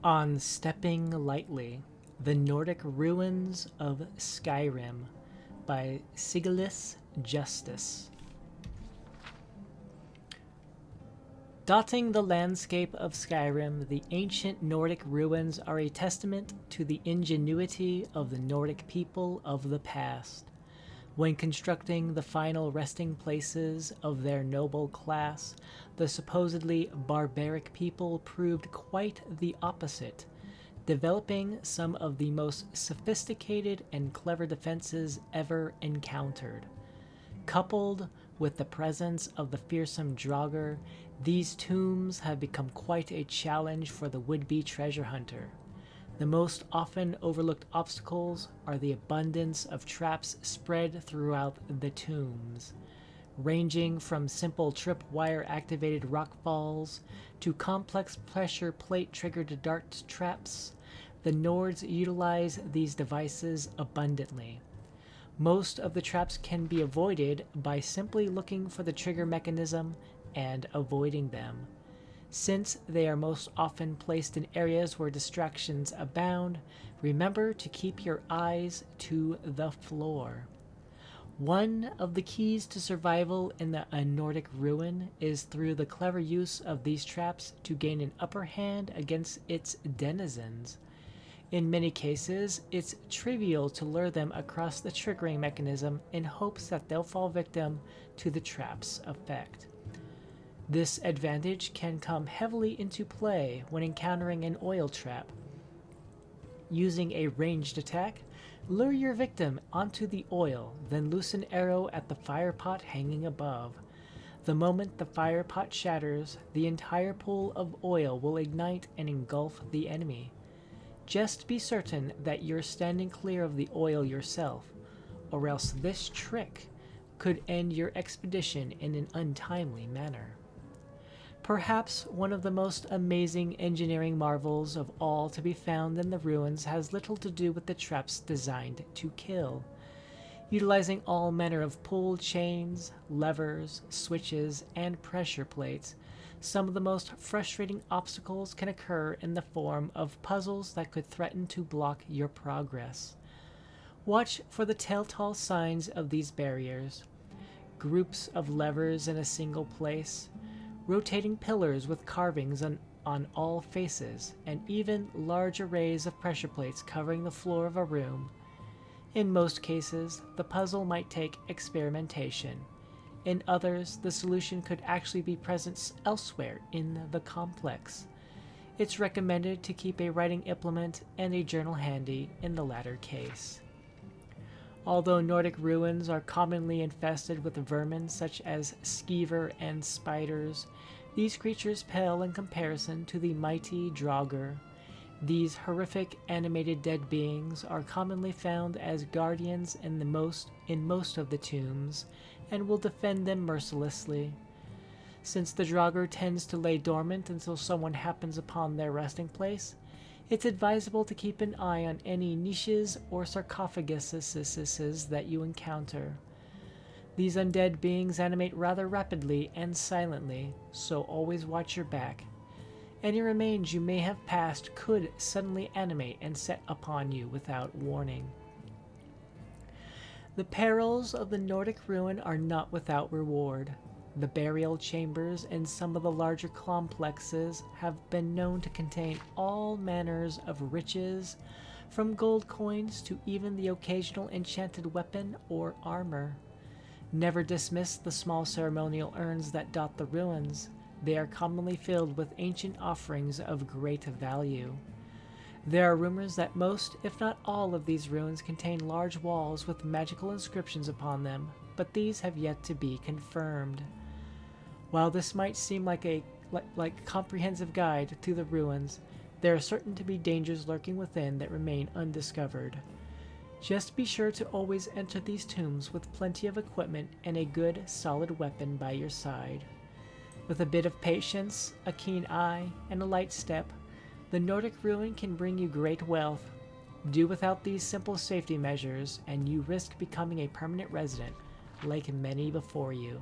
On Stepping Lightly, The Nordic Ruins of Skyrim by Sigilis Justice. Dotting the landscape of Skyrim, the ancient Nordic ruins are a testament to the ingenuity of the Nordic people of the past. When constructing the final resting places of their noble class, the supposedly barbaric people proved quite the opposite, developing some of the most sophisticated and clever defenses ever encountered. Coupled with the presence of the fearsome Draugr, these tombs have become quite a challenge for the would-be treasure hunter. The most often overlooked obstacles are the abundance of traps spread throughout the tombs, ranging from simple tripwire-activated rockfalls to complex pressure plate-triggered dart traps. The Nords utilize these devices abundantly. Most of the traps can be avoided by simply looking for the trigger mechanism and avoiding them. Since they are most often placed in areas where distractions abound, remember to keep your eyes to the floor. One of the keys to survival in a Nordic ruin is through the clever use of these traps to gain an upper hand against its denizens. In many cases, it's trivial to lure them across the triggering mechanism in hopes that they'll fall victim to the trap's effect. This advantage can come heavily into play when encountering an oil trap. Using a ranged attack, lure your victim onto the oil, then loose an arrow at the fire pot hanging above. The moment the fire pot shatters, the entire pool of oil will ignite and engulf the enemy. Just be certain that you're standing clear of the oil yourself, or else this trick could end your expedition in an untimely manner. Perhaps one of the most amazing engineering marvels of all to be found in the ruins has little to do with the traps designed to kill. Utilizing all manner of pull chains, levers, switches, and pressure plates, some of the most frustrating obstacles can occur in the form of puzzles that could threaten to block your progress. Watch for the telltale signs of these barriers: groups of levers in a single place, rotating pillars with carvings on all faces, and even large arrays of pressure plates covering the floor of a room. In most cases, the puzzle might take experimentation. In others, the solution could actually be present elsewhere in the complex. It's recommended to keep a writing implement and a journal handy in the latter case. Although Nordic ruins are commonly infested with vermin such as skeever and spiders, these creatures pale in comparison to the mighty Draugr. These horrific animated dead beings are commonly found as guardians in most of the tombs, and will defend them mercilessly. Since the Draugr tends to lay dormant until someone happens upon their resting place, it's advisable to keep an eye on any niches or sarcophaguses that you encounter. These undead beings animate rather rapidly and silently, so always watch your back. Any remains you may have passed could suddenly animate and set upon you without warning. The perils of the Nordic ruin are not without reward. The burial chambers in some of the larger complexes have been known to contain all manners of riches, from gold coins to even the occasional enchanted weapon or armor. Never dismiss the small ceremonial urns that dot the ruins. They are commonly filled with ancient offerings of great value. There are rumors that most, if not all, of these ruins contain large walls with magical inscriptions upon them, but these have yet to be confirmed. While this might seem like a comprehensive guide to the ruins, there are certain to be dangers lurking within that remain undiscovered. Just be sure to always enter these tombs with plenty of equipment and a good, solid weapon by your side. With a bit of patience, a keen eye, and a light step, the Nordic ruin can bring you great wealth. Do without these simple safety measures, and you risk becoming a permanent resident, like many before you.